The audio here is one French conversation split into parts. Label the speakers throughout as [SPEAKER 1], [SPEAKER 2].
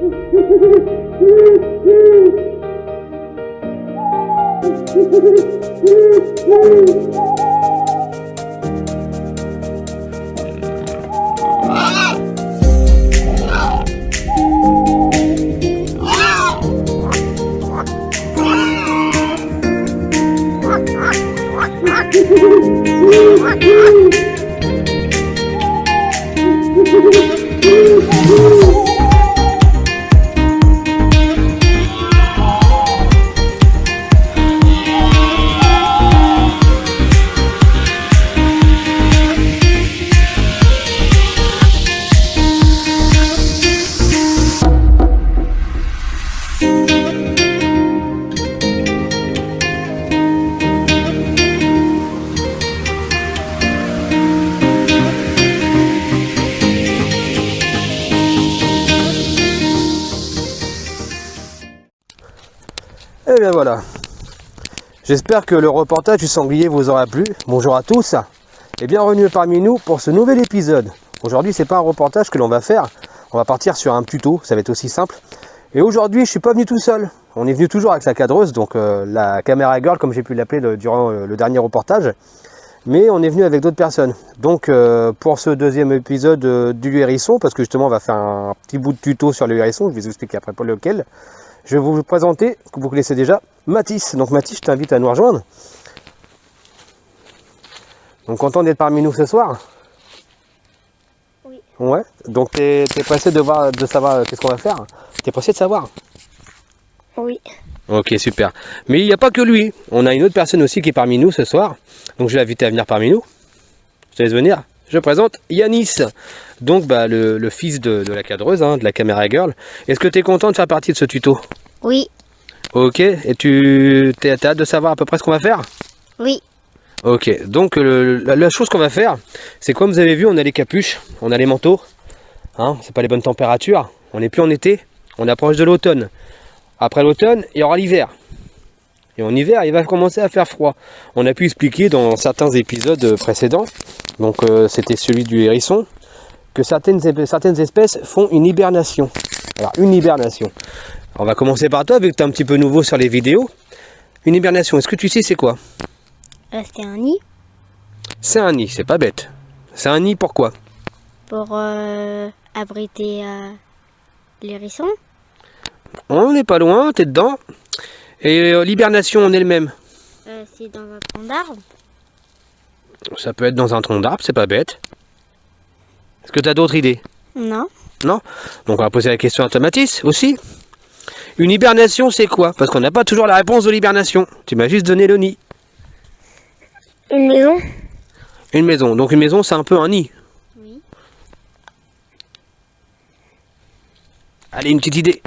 [SPEAKER 1] Et bien voilà, j'espère que le reportage du sanglier vous aura plu. Bonjour à tous et bienvenue parmi nous pour ce nouvel épisode. Aujourd'hui c'est pas un reportage que l'on va faire, on va partir sur un tuto, ça va être aussi simple. Et aujourd'hui je suis pas venu tout seul, on est venu toujours avec la cadreuse, donc la caméra girl comme j'ai pu l'appeler durant le dernier reportage. Mais on est venu avec d'autres personnes. Donc pour ce deuxième épisode du hérisson, parce que justement on va faire un petit bout de tuto sur le hérisson, je vais vous expliquer après pour lequel. Je vais vous présenter, que vous connaissez déjà, Mathis. Donc Mathis, je t'invite à nous rejoindre. Donc content d'être parmi nous ce soir.
[SPEAKER 2] Oui.
[SPEAKER 1] Ouais. Donc t'es pressé de savoir qu'est-ce qu'on va faire. T'es pressé de savoir?
[SPEAKER 2] Oui.
[SPEAKER 1] Ok, super. Mais il n'y a pas que lui. On a une autre personne aussi qui est parmi nous ce soir. Donc je vais l'inviter à venir parmi nous. Je te laisse venir. Je présente Yanis, donc le fils de la cadreuse, de la caméra girl. Est-ce que tu es content de faire partie de ce tuto?
[SPEAKER 2] Oui.
[SPEAKER 1] Ok, et tu as hâte de savoir à peu près ce qu'on va faire?
[SPEAKER 2] Oui.
[SPEAKER 1] Ok, donc la chose qu'on va faire, c'est comme vous avez vu, on a les capuches, on a les manteaux. C'est pas les bonnes températures, on n'est plus en été, on approche de l'automne. Après l'automne, il y aura l'hiver. Et en hiver, il va commencer à faire froid. On a pu expliquer dans certains épisodes précédents, donc c'était celui du hérisson, que certaines espèces font une hibernation. Alors, une hibernation. On va commencer par toi, vu que tu es un petit peu nouveau sur les vidéos. Une hibernation, est-ce que tu sais c'est quoi?
[SPEAKER 2] C'est un nid.
[SPEAKER 1] C'est un nid, c'est pas bête. C'est un nid pourquoi?
[SPEAKER 2] Pour abriter l'hérisson.
[SPEAKER 1] On n'est pas loin, t'es dedans. Et l'hibernation en elle-même?
[SPEAKER 2] C'est dans un tronc d'arbre.
[SPEAKER 1] Ça peut être dans un tronc d'arbre, c'est pas bête. Est-ce que tu as d'autres idées?
[SPEAKER 2] Non.
[SPEAKER 1] Non? Donc on va poser la question à toi Mathis aussi. Une hibernation c'est quoi? Parce qu'on n'a pas toujours la réponse de l'hibernation. Tu m'as juste donné le nid.
[SPEAKER 2] Une maison.
[SPEAKER 1] Une maison. Donc une maison c'est un peu un nid.
[SPEAKER 2] Oui.
[SPEAKER 1] Allez, une petite idée.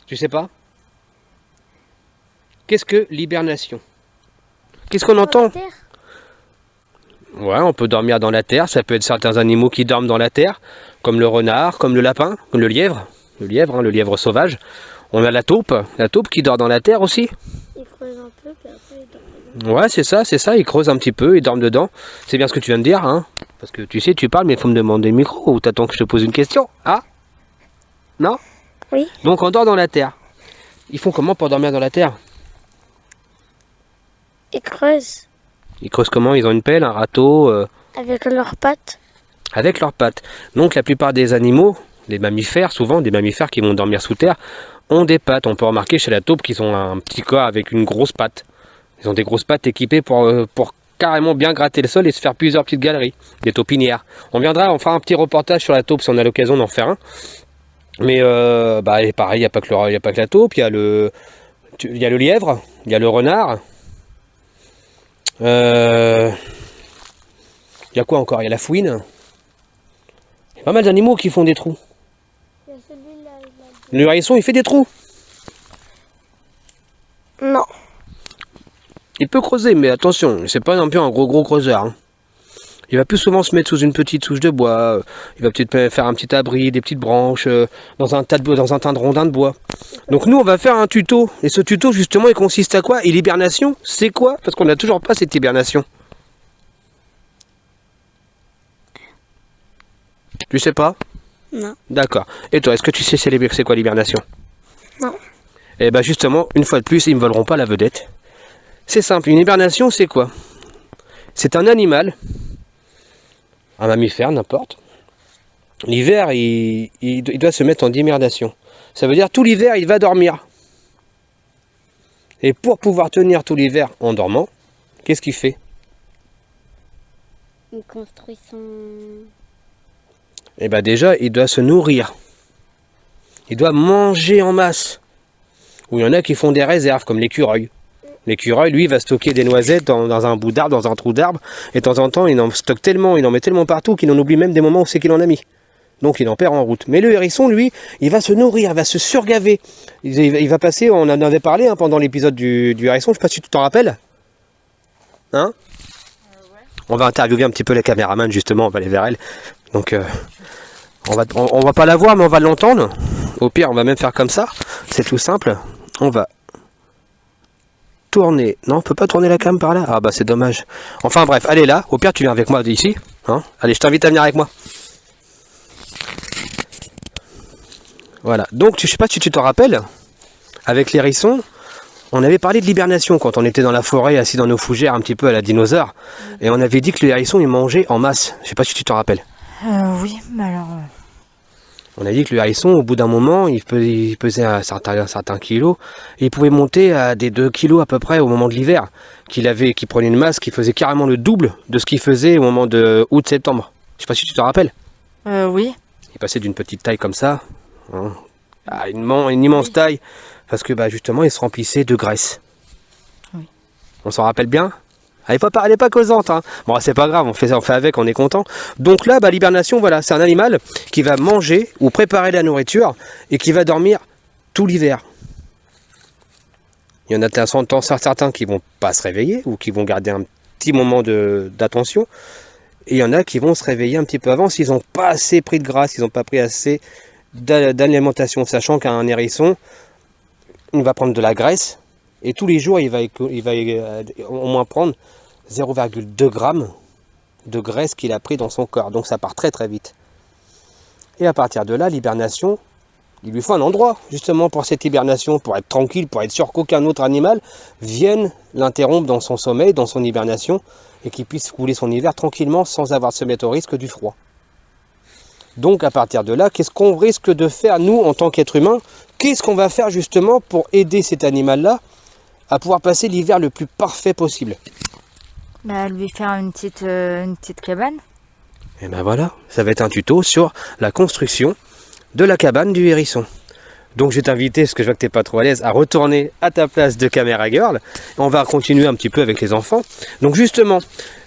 [SPEAKER 1] Tu sais pas? Qu'est-ce que l'hibernation? Qu'est-ce qu'on entend? Ouais, on peut dormir dans la terre, ça peut être certains animaux qui dorment dans la terre, comme le renard, comme le lapin, comme le lièvre, le lièvre sauvage. On a la taupe qui dort dans la terre aussi.
[SPEAKER 2] Il creuse un peu, puis après il dort.
[SPEAKER 1] Ouais, c'est ça, ils creusent un petit peu, ils dorment dedans. C'est bien ce que tu viens de dire, parce que tu sais, tu parles, mais il faut me demander le micro, ou t'attends que je te pose une question? Ah? Non?
[SPEAKER 2] Oui.
[SPEAKER 1] Donc on dort dans la terre. Ils font comment pour dormir dans la terre?
[SPEAKER 2] Ils creusent.
[SPEAKER 1] Ils creusent comment? Ils ont une pelle, un râteau
[SPEAKER 2] Avec leurs pattes.
[SPEAKER 1] Avec leurs pattes. Donc la plupart des animaux, les mammifères, souvent des mammifères qui vont dormir sous terre, ont des pattes. On peut remarquer chez la taupe qu'ils ont un petit corps avec une grosse patte. Ils ont des grosses pattes équipées pour carrément bien gratter le sol et se faire plusieurs petites galeries, des taupinières. On fera un petit reportage sur la taupe si on a l'occasion d'en faire un. Mais pareil, il n'y a pas que la taupe, il y a le lièvre, il y a le renard. Il y a quoi encore? Il y a la fouine. Il y a pas mal d'animaux qui font des trous. Le hérisson, il fait des trous.
[SPEAKER 2] Non.
[SPEAKER 1] Il peut creuser, mais attention, c'est pas non plus un gros creuseur. Il va plus souvent se mettre sous une petite souche de bois. Il va peut-être faire un petit abri, des petites branches, dans un tas de rondins de bois. Donc nous, on va faire un tuto. Et ce tuto, justement, il consiste à quoi? Et l'hibernation, c'est quoi? Parce qu'on n'a toujours pas cette hibernation. Tu sais pas?
[SPEAKER 2] Non.
[SPEAKER 1] D'accord. Et toi, est-ce que tu sais c'est quoi l'hibernation?
[SPEAKER 2] Non.
[SPEAKER 1] Eh bien justement, une fois de plus, ils ne me voleront pas la vedette. C'est simple, une hibernation, c'est quoi? C'est un animal, un mammifère, n'importe. L'hiver, il doit se mettre en hibernation. Ça veut dire tout l'hiver, il va dormir. Et pour pouvoir tenir tout l'hiver en dormant, qu'est-ce qu'il fait?
[SPEAKER 2] Il construit son...
[SPEAKER 1] Eh bien déjà, il doit se nourrir. Il doit manger en masse. Ou il y en a qui font des réserves, comme l'écureuil. L'écureuil, lui, va stocker des noisettes dans un bout d'arbre, dans un trou d'arbre. Et de temps en temps, il en stocke tellement, il en met tellement partout qu'il en oublie même des moments où c'est qu'il en a mis. Donc il en perd en route. Mais le hérisson, lui, il va se nourrir, il va se surgaver. Il va passer, on en avait parlé hein, pendant l'épisode du hérisson, je ne sais pas si tu t'en rappelles. Hein? Ouais. On va interviewer un petit peu les caméramans, justement, on va aller vers elle. Donc on va pas la voir, mais on va l'entendre. Au pire, on va même faire comme ça. C'est tout simple. On va tourner. Non, on peut pas tourner la cam par là. Ah bah c'est dommage. Enfin bref, allez là. Au pire, tu viens avec moi d'ici. Hein, allez, je t'invite à venir avec moi. Voilà. Donc, je sais pas si tu te rappelles, avec l'hérisson, on avait parlé de l'hibernation quand on était dans la forêt, assis dans nos fougères, un petit peu à la dinosaure. Et on avait dit que le hérisson, il mangeait en masse. Je sais pas si tu te rappelles.
[SPEAKER 3] Oui, mais alors...
[SPEAKER 1] On a dit que le hérisson, au bout d'un moment, il pesait un certain kilo, et il pouvait monter à des 2 kilos à peu près au moment de l'hiver, qu'il prenait une masse qui faisait carrément le double de ce qu'il faisait au moment de août-septembre. Je sais pas si tu te rappelles.
[SPEAKER 3] Oui.
[SPEAKER 1] Il passait d'une petite taille comme ça, hein, à une immense taille, parce que bah, justement, il se remplissait de graisse.
[SPEAKER 3] Oui.
[SPEAKER 1] On s'en rappelle bien? Elle n'est pas causante, hein. Bon, c'est pas grave, on fait avec, on est content. Donc là, bah, l'hibernation, voilà, c'est un animal qui va manger ou préparer la nourriture et qui va dormir tout l'hiver. Il y en a certains qui vont pas se réveiller ou qui vont garder un petit moment d'attention. Et il y en a qui vont se réveiller un petit peu avant s'ils n'ont pas assez pris de grâce, s'ils n'ont pas pris assez d'alimentation, sachant qu'un hérisson, il va prendre de la graisse et tous les jours, il va au moins prendre 0,2 g de graisse qu'il a pris dans son corps. Donc ça part très très vite. Et à partir de là, l'hibernation, il lui faut un endroit justement pour cette hibernation, pour être tranquille, pour être sûr qu'aucun autre animal vienne l'interrompre dans son sommeil, dans son hibernation, et qu'il puisse couler son hiver tranquillement sans avoir de se mettre au risque du froid. Donc à partir de là, qu'est-ce qu'on risque de faire nous en tant qu'être humain? Qu'est-ce qu'on va faire justement pour aider cet animal-là à pouvoir passer l'hiver le plus parfait possible?
[SPEAKER 3] Bah, lui faire une petite cabane.
[SPEAKER 1] Et ben voilà, ça va être un tuto sur la construction de la cabane du hérisson. Donc je vais t'inviter, parce que je vois que tu n'es pas trop à l'aise, à retourner à ta place de caméra girl. On va continuer un petit peu avec les enfants. Donc justement,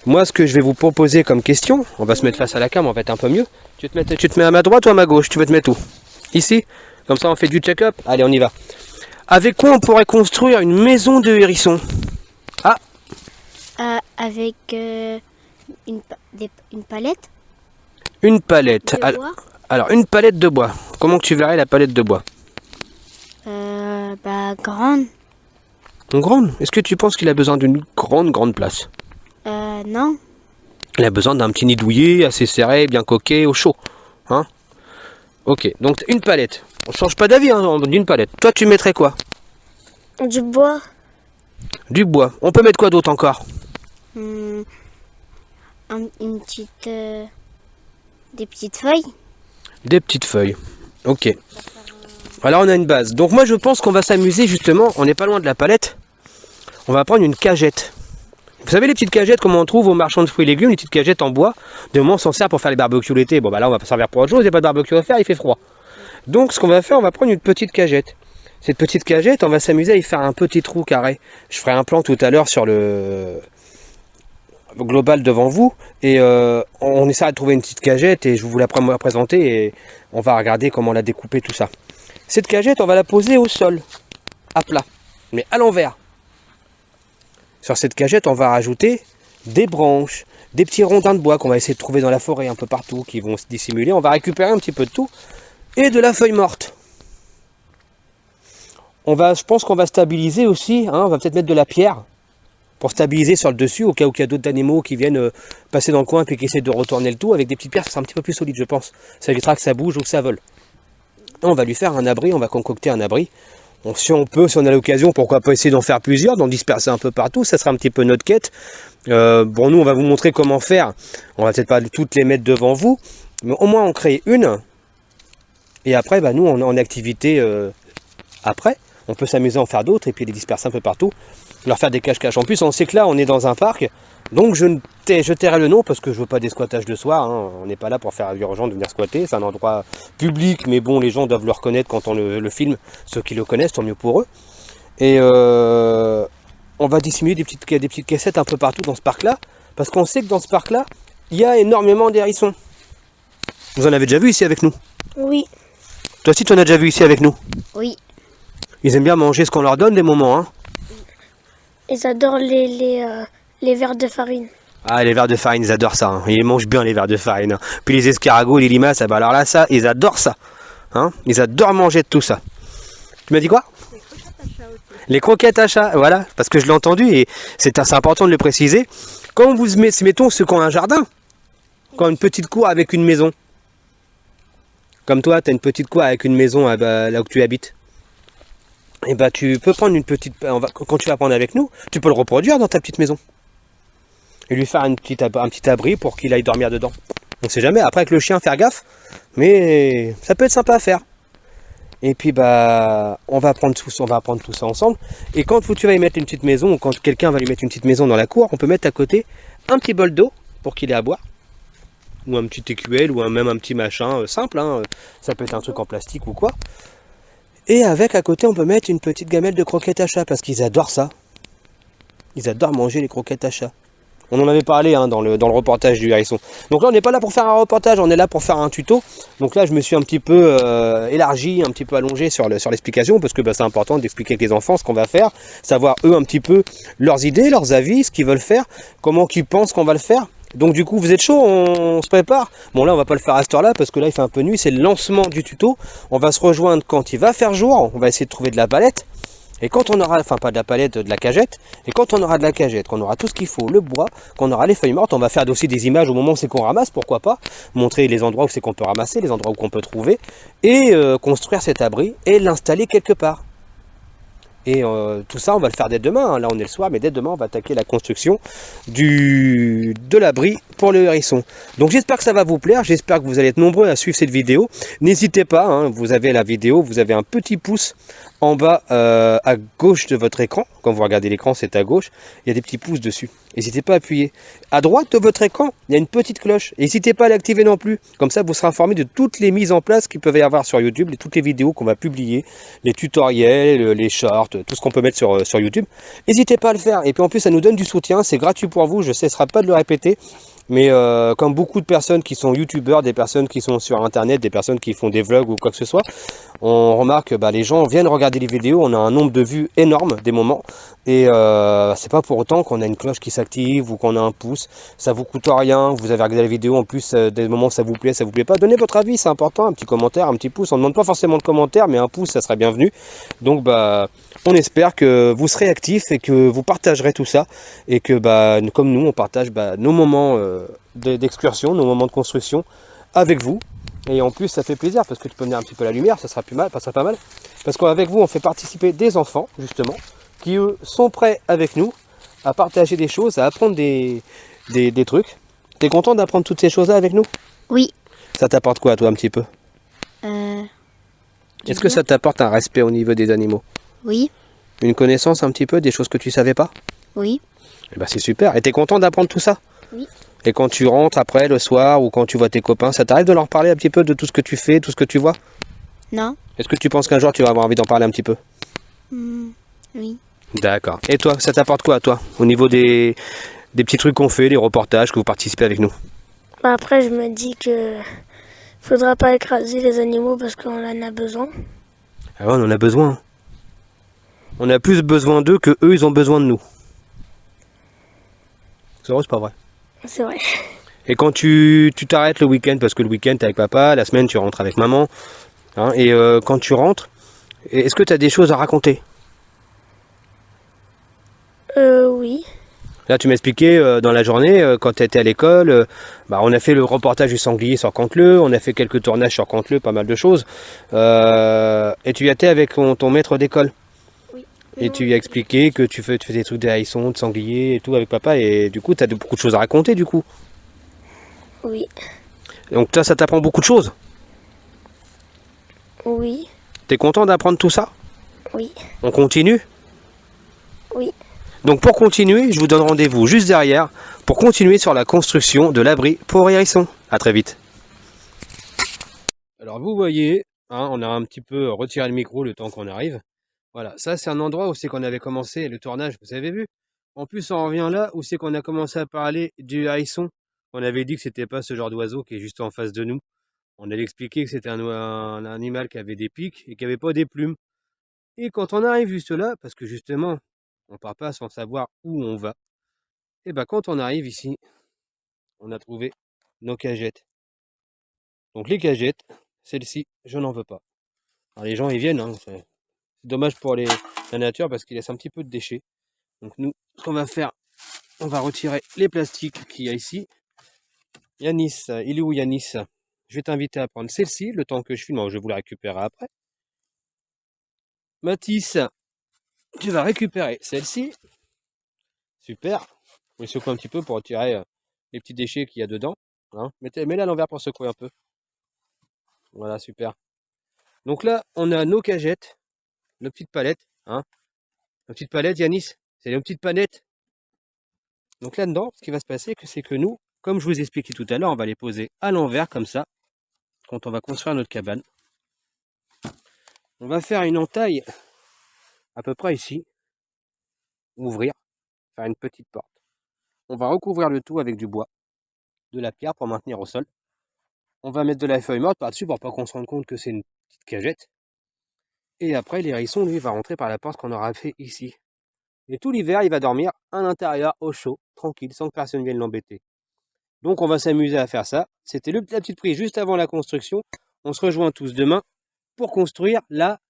[SPEAKER 1] moi ce que je vais vous proposer comme question, on va se mettre face à la cam, on va être un peu mieux. Tu te mets à ma droite ou à ma gauche? Tu veux te mettre où? Ici? Comme ça on fait du check-up? Allez, on y va. Avec quoi on pourrait construire une maison de hérisson? Ah,
[SPEAKER 2] avec une palette.
[SPEAKER 1] une palette.
[SPEAKER 2] De bois.
[SPEAKER 1] Alors, une palette de bois. Comment que tu verrais la palette de bois?
[SPEAKER 2] Grande.
[SPEAKER 1] Grande? Est-ce que tu penses qu'il a besoin d'une grande place?
[SPEAKER 2] Non.
[SPEAKER 1] Il a besoin d'un petit nid douillet, assez serré, bien coquet, au chaud. Hein? Ok, donc une palette. On change pas d'avis, hein, on dit une palette. Toi, tu mettrais quoi?
[SPEAKER 2] Du bois.
[SPEAKER 1] Du bois. On peut mettre quoi d'autre encore?
[SPEAKER 2] Une petite... des petites feuilles.
[SPEAKER 1] Des petites feuilles. Ok. Alors on a une base. Donc moi je pense qu'on va s'amuser justement, on n'est pas loin de la palette. On va prendre une cagette. Vous savez les petites cagettes comme on trouve aux marchands de fruits et légumes, les petites cagettes en bois. De moment on s'en sert pour faire les barbecues l'été. Bon bah là on va pas servir pour autre chose, il n'y a pas de barbecue à faire, il fait froid. Donc ce qu'on va faire, on va prendre une petite cagette. Cette petite cagette, on va s'amuser à y faire un petit trou carré. Je ferai un plan tout à l'heure sur le global devant vous et on essaiera de trouver une petite cagette et je vous la présenter et on va regarder comment la découper, tout ça. Cette cagette, on va la poser au sol, à plat, mais à l'envers. Sur cette cagette, on va rajouter des branches, des petits rondins de bois qu'on va essayer de trouver dans la forêt un peu partout, qui vont se dissimuler. On va récupérer un petit peu de tout et de la feuille morte. Je pense qu'on va stabiliser aussi, hein, on va peut-être mettre de la pierre pour stabiliser sur le dessus au cas où il y a d'autres animaux qui viennent passer dans le coin puis qui essaient de retourner le tout. Avec des petites pierres, ça sera un petit peu plus solide, je pense. Ça évitera que ça bouge ou que ça vole. Et on va lui faire un abri, on va concocter un abri. Donc, si on peut, si on a l'occasion, pourquoi pas essayer d'en faire plusieurs, d'en disperser un peu partout, ça sera un petit peu notre quête. Bon, nous, on va vous montrer comment faire. On va peut-être pas toutes les mettre devant vous, mais au moins on crée une. Et après, bah, nous, on est en activité après. On peut s'amuser à en faire d'autres et puis les disperser un peu partout. Leur faire des cache-cache. En plus, on sait que là, on est dans un parc. Donc, je tairai le nom parce que je veux pas des squattages de soir. Hein. On n'est pas là pour faire urgent de venir squatter. C'est un endroit public, mais bon, les gens doivent le reconnaître quand on le filme. Ceux qui le connaissent, tant mieux pour eux. Et on va dissimuler des petites caissettes un peu partout dans ce parc-là. Parce qu'on sait que dans ce parc-là, il y a énormément d'hérissons. Vous en avez déjà vu ici avec nous?
[SPEAKER 2] Oui.
[SPEAKER 1] Toi aussi, tu en as déjà vu ici avec nous?
[SPEAKER 2] Oui.
[SPEAKER 1] Ils aiment bien manger ce qu'on leur donne des moments, hein.
[SPEAKER 4] Ils adorent les verres de farine.
[SPEAKER 1] Ah, les vers de farine, ils adorent ça. Hein. Ils mangent bien les vers de farine. Hein. Puis les escargots, les limaces, ah bah alors là, ça, ils adorent ça. Hein, ils adorent manger de tout ça. Tu m'as dit quoi? Les croquettes à chat, voilà, parce que je l'ai entendu et c'est assez important de le préciser. Quand vous mettons ceux qui ont un jardin, quand une petite cour avec une maison, comme toi, tu as une petite cour avec une maison là où tu habites. Et bah tu peux prendre une petite... Quand tu vas prendre avec nous, tu peux le reproduire dans ta petite maison. Et lui faire un petit abri pour qu'il aille dormir dedans. On sait jamais, après avec le chien faire gaffe, mais ça peut être sympa à faire. Et puis bah on va apprendre tout ça ensemble. Et quand tu vas y mettre une petite maison, ou quand quelqu'un va lui mettre une petite maison dans la cour, on peut mettre à côté un petit bol d'eau pour qu'il ait à boire. Ou un petit écuelle, ou même un petit machin simple, hein. Ça peut être un truc en plastique ou quoi. Et avec à côté on peut mettre une petite gamelle de croquettes à chat, parce qu'ils adorent ça. Ils adorent manger les croquettes à chat. On en avait parlé hein, dans le reportage du hérisson. Donc là on n'est pas là pour faire un reportage, on est là pour faire un tuto. Donc là je me suis un petit peu élargi, un petit peu allongé sur l'explication, parce que bah, c'est important d'expliquer avec les enfants ce qu'on va faire, savoir eux un petit peu leurs idées, leurs avis, ce qu'ils veulent faire, comment ils pensent qu'on va le faire. Donc du coup vous êtes chaud, on se prépare. Bon là on va pas le faire à cette heure là parce que là il fait un peu nuit, c'est le lancement du tuto. On va se rejoindre quand il va faire jour, on va essayer de trouver de la palette. Et quand on aura, enfin pas de la palette, de la cagette, et quand on aura de la cagette, qu'on aura tout ce qu'il faut, le bois, qu'on aura les feuilles mortes, on va faire aussi des images au moment où c'est qu'on ramasse, pourquoi pas, montrer les endroits où c'est qu'on peut ramasser, les endroits où qu'on peut trouver, et construire cet abri et l'installer quelque part. Et tout ça, on va le faire dès demain. Hein. Là, on est le soir, mais dès demain, on va attaquer la construction de l'abri pour le hérisson. Donc, j'espère que ça va vous plaire. J'espère que vous allez être nombreux à suivre cette vidéo. N'hésitez pas, hein, vous avez la vidéo, vous avez un petit pouce en bas à gauche de votre écran. Quand vous regardez l'écran, c'est à gauche. Il y a des petits pouces dessus. N'hésitez pas à appuyer. À droite de votre écran, il y a une petite cloche. N'hésitez pas à l'activer non plus. Comme ça, vous serez informé de toutes les mises en place qu'il peut y avoir sur YouTube, toutes les vidéos qu'on va publier, les tutoriels, les shorts, tout ce qu'on peut mettre sur YouTube. N'hésitez pas à le faire. Et puis en plus, ça nous donne du soutien. C'est gratuit pour vous. Je ne cesserai pas de le répéter. Mais comme beaucoup de personnes qui sont youtubeurs, des personnes qui sont sur internet, des personnes qui font des vlogs ou quoi que ce soit, on remarque que les gens viennent regarder les vidéos, on a un nombre de vues énorme des moments, et c'est pas pour autant qu'on a une cloche qui s'active ou qu'on a un pouce, ça vous coûte rien, vous avez regardé la vidéo en plus, des moments où ça vous plaît pas, donnez votre avis, c'est important, un petit commentaire, un petit pouce, on ne demande pas forcément de commentaire, mais un pouce ça serait bienvenu, donc on espère que vous serez actifs et que vous partagerez tout ça, et que comme nous on partage nos moments d'excursion, nos moments de construction avec vous. Et en plus ça fait plaisir parce que tu peux venir un petit peu à la lumière, ça sera pas mal. Parce qu'avec vous on fait participer des enfants justement qui eux sont prêts avec nous à partager des choses, à apprendre des trucs. T'es content d'apprendre toutes ces choses-là avec nous?
[SPEAKER 2] Oui.
[SPEAKER 1] Ça t'apporte quoi toi un petit peu? Est-ce que ça t'apporte un respect au niveau des animaux?
[SPEAKER 2] Oui.
[SPEAKER 1] Une connaissance un petit peu des choses que tu savais pas?
[SPEAKER 2] Oui.
[SPEAKER 1] Et c'est super. Et t'es content d'apprendre tout ça?
[SPEAKER 2] Oui.
[SPEAKER 1] Et quand tu rentres après le soir ou quand tu vois tes copains, ça t'arrive de leur parler un petit peu de tout ce que tu fais, tout ce que tu vois?
[SPEAKER 2] Non.
[SPEAKER 1] Est-ce que tu penses qu'un jour tu vas avoir envie d'en parler un petit peu?
[SPEAKER 2] Oui.
[SPEAKER 1] D'accord. Et toi, ça t'apporte quoi, toi, au niveau des petits trucs qu'on fait, les reportages, que vous participez avec nous?
[SPEAKER 4] Après, je me dis que faudra pas écraser les animaux parce qu'on en a besoin.
[SPEAKER 1] Ah ouais, on en a besoin. On a plus besoin d'eux que eux, ils ont besoin de nous. C'est vrai, c'est pas vrai?
[SPEAKER 4] C'est vrai.
[SPEAKER 1] Et quand tu t'arrêtes le week-end, parce que le week-end t'es avec papa, la semaine tu rentres avec maman, hein, et quand tu rentres, est-ce que tu as des choses à raconter?
[SPEAKER 4] Oui.
[SPEAKER 1] Là, tu m'expliquais dans la journée, quand tu étais à l'école, on a fait le reportage du sanglier sur Canteleu, on a fait quelques tournages sur Canteleu, pas mal de choses. Et tu y étais avec ton maître d'école.
[SPEAKER 4] Oui.
[SPEAKER 1] Et tu lui as expliqué que tu fais des trucs de hérissons, de sangliers et tout avec papa. Et du coup, tu as beaucoup de choses à raconter du coup.
[SPEAKER 4] Oui.
[SPEAKER 1] Donc toi, ça t'apprend beaucoup de choses.
[SPEAKER 4] Oui.
[SPEAKER 1] T'es content d'apprendre tout ça?
[SPEAKER 4] Oui.
[SPEAKER 1] On continue?
[SPEAKER 4] Oui.
[SPEAKER 1] Donc pour continuer, je vous donne rendez-vous juste derrière pour continuer sur la construction de l'abri pour hérissons. A très vite. Alors vous voyez, hein, on a un petit peu retiré le micro le temps qu'on arrive. Voilà, ça c'est un endroit où c'est qu'on avait commencé le tournage, vous avez vu. En plus on revient là où c'est qu'on a commencé à parler du hérisson. On avait dit que c'était pas ce genre d'oiseau qui est juste en face de nous. On allait expliquer que c'était un animal qui avait des pics et qui avait pas des plumes. Et quand on arrive juste là, parce que justement, on part pas sans savoir où on va, et ben quand on arrive ici, on a trouvé nos cagettes. Donc les cagettes, celles-ci, je n'en veux pas. Alors les gens ils viennent, hein, c'est dommage pour la nature parce qu'ils laissent un petit peu de déchets. Donc nous, ce qu'on va faire, on va retirer les plastiques qu'il y a ici. Yanis, il est où Yanis? Je vais t'inviter à prendre celle-ci, le temps que je filme, je vais vous la récupérer après. Mathis, tu vas récupérer celle-ci. Super. Je vais secouer un petit peu pour retirer les petits déchets qu'il y a dedans. Hein. Mets-la à l'envers pour secouer un peu. Voilà, super. Donc là, on a nos cagettes, nos petites palettes. Hein. Nos petites palettes, Yanis, c'est nos petites panettes. Donc là-dedans, ce qui va se passer, c'est que nous, comme je vous ai expliqué tout à l'heure, on va les poser à l'envers comme ça, quand on va construire notre cabane. On va faire une entaille à peu près ici, ouvrir, faire une petite porte. On va recouvrir le tout avec du bois, de la pierre pour maintenir au sol. On va mettre de la feuille morte par-dessus pour pas qu'on se rende compte que c'est une petite cagette. Et après, l'hérisson, lui, va rentrer par la porte qu'on aura fait ici. Et tout l'hiver, il va dormir à l'intérieur, au chaud, tranquille, sans que personne vienne l'embêter. Donc on va s'amuser à faire ça. C'était la petite prise juste avant la construction. On se rejoint tous demain pour construire la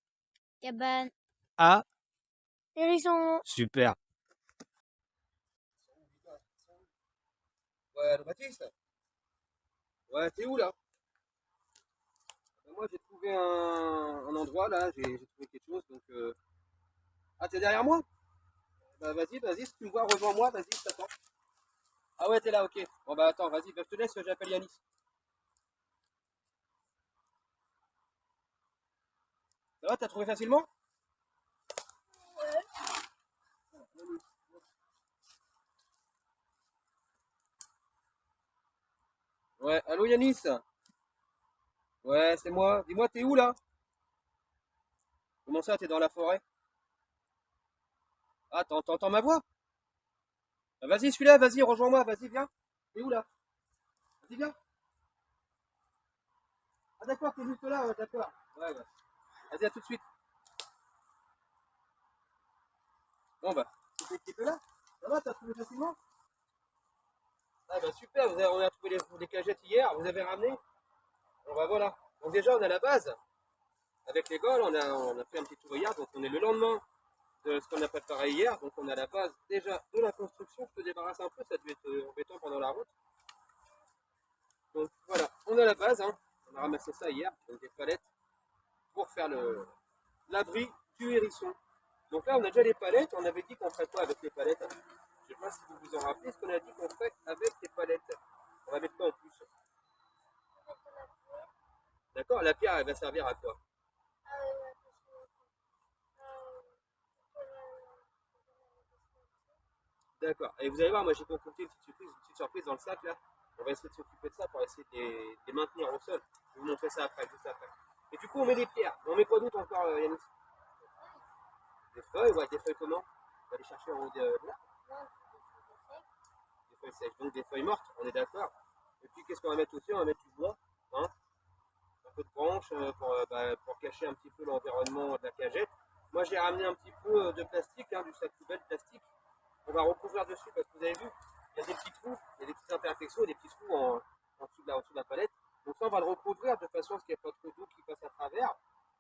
[SPEAKER 2] Cabane.
[SPEAKER 1] A.
[SPEAKER 4] Hérisson.
[SPEAKER 1] Super. Ouais, le Baptiste. Ouais, t'es où là? Moi j'ai trouvé un endroit là, j'ai trouvé quelque chose donc. Ah, t'es derrière moi? Bah vas-y, si tu me vois, rejoins-moi, vas-y, je t'attends. Ah ouais, t'es là, ok. Bon bah attends, vas-y, je te laisse, j'appelle Yanis. Ça va, t'as trouvé facilement? Ouais, allô Yanis? Ouais, c'est moi. Dis-moi, t'es où là? Comment ça, t'es dans la forêt? Ah, t'entends ma voix? Bah, vas-y, celui-là, vas-y, rejoins-moi, vas-y, viens. T'es où là? Vas-y, viens. Ah d'accord, t'es juste là, ouais, d'accord. Ouais, ouais. Vas-y, à tout de suite. Bon bah, t'es un petit peu là? Ça va, t'as trouvé facilement? Ah bah super, on a trouvé les cagettes hier, vous avez ramené? Bon bah voilà. Donc déjà, on a la base. Avec les Gaules, on a fait un petit tour hier, donc on est le lendemain de ce qu'on a préparé hier. Donc on a la base déjà de la construction. Je te débarrasse un peu, ça devait être embêtant pendant la route. Donc voilà, on a la base. Hein. On a ramassé ça hier, donc des palettes pour faire l'abri du hérisson. Donc là, on a déjà les palettes. On avait dit qu'on ferait quoi avec les palettes? Je ne sais pas si vous vous en rappelez ce qu'on a dit qu'on ferait avec les palettes. On va mettre quoi en plus? D'accord, la pierre, elle va servir à quoi? D'accord. Et vous allez voir, moi j'ai concocté une petite surprise dans le sac là. On va essayer de s'occuper de ça pour essayer de les maintenir au sol. Je vais vous montrer ça après, juste après. Et du coup, on met des pierres. Mais on met quoi d'autre encore, Yanis? Des feuilles, ouais, des feuilles comment? On va aller chercher en haut de là. Des feuilles sèches, donc des feuilles mortes, on est d'accord. Et puis qu'est-ce qu'on va mettre aussi? On va mettre du bois, hein, un peu de branches pour cacher un petit peu l'environnement de la cagette. Moi j'ai ramené un petit peu de plastique, hein, du sac poubelle plastique. On va recouvrir dessus parce que vous avez vu, il y a des petits trous, il y a des petites imperfections, des petits trous en dessous de la palette. Donc ça, on va le recouvrir de façon à ce qu'il n'y ait pas trop d'eau qui passe à travers,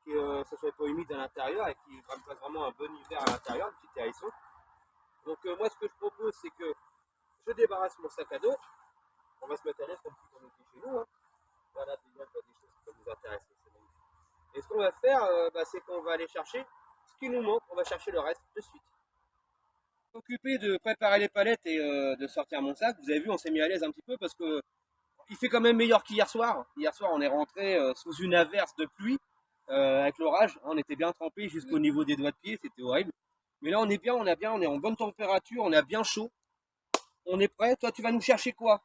[SPEAKER 1] que ça soit pas humide à l'intérieur et qu'il fasse vraiment un bon hiver à l'intérieur, le petit hérisson. Donc moi ce que je propose c'est que je débarrasse mon sac à dos. On va se mettre à l'aise comme si on était chez nous. Hein. Voilà, déjà je vois des choses qui peuvent nous intéresser. C'est magnifique. Et ce qu'on va faire, c'est qu'on va aller chercher ce qui nous manque. On va chercher le reste de suite. Occupé de préparer les palettes et de sortir mon sac. Vous avez vu, on s'est mis à l'aise un petit peu parce que il fait quand même meilleur qu'hier soir. Hier soir, on est rentré sous une averse de pluie avec l'orage. On était bien trempé jusqu'au niveau des doigts de pied, c'était horrible. Mais là, on est bien, on est en bonne température, on a bien chaud. On est prêt. Toi, tu vas nous chercher quoi?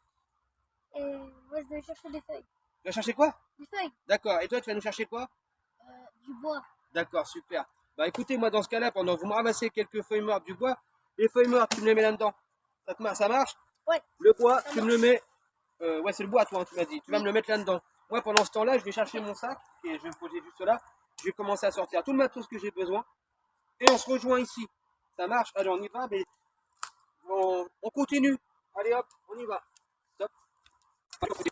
[SPEAKER 4] Moi, je vais chercher des feuilles.
[SPEAKER 1] Tu vas chercher quoi?
[SPEAKER 4] Des feuilles.
[SPEAKER 1] D'accord. Et toi, tu vas nous chercher quoi?
[SPEAKER 4] Du bois.
[SPEAKER 1] D'accord, super. Bah écoutez, moi dans ce cas-là, pendant que vous me ramassez quelques feuilles mortes du bois, les feuilles mortes, tu me les mets là-dedans. Ça marche?
[SPEAKER 4] Ouais.
[SPEAKER 1] Le bois, tu me le mets. Ouais, c'est le bois, toi, hein, tu m'as dit. Tu vas me le mettre là-dedans. Moi, pendant ce temps-là, je vais chercher mon sac, et je vais me poser juste là. Je vais commencer à sortir tout le matos que j'ai besoin. Et on se rejoint ici. Ça marche? Allez, on y va, mais on continue. Allez hop, on y va. Stop. Allez, on continue.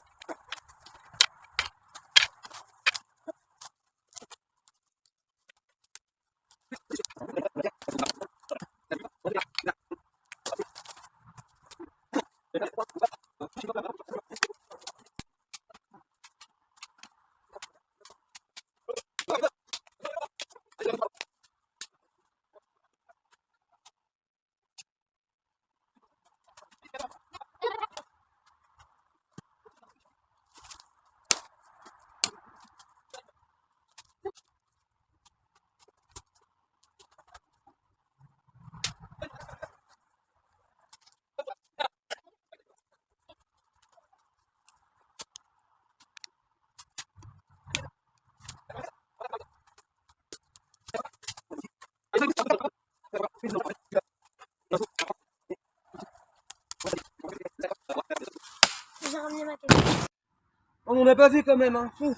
[SPEAKER 4] J'ai ramené ma caisse.
[SPEAKER 1] On n'en a pas fait quand même, hein. Ouf.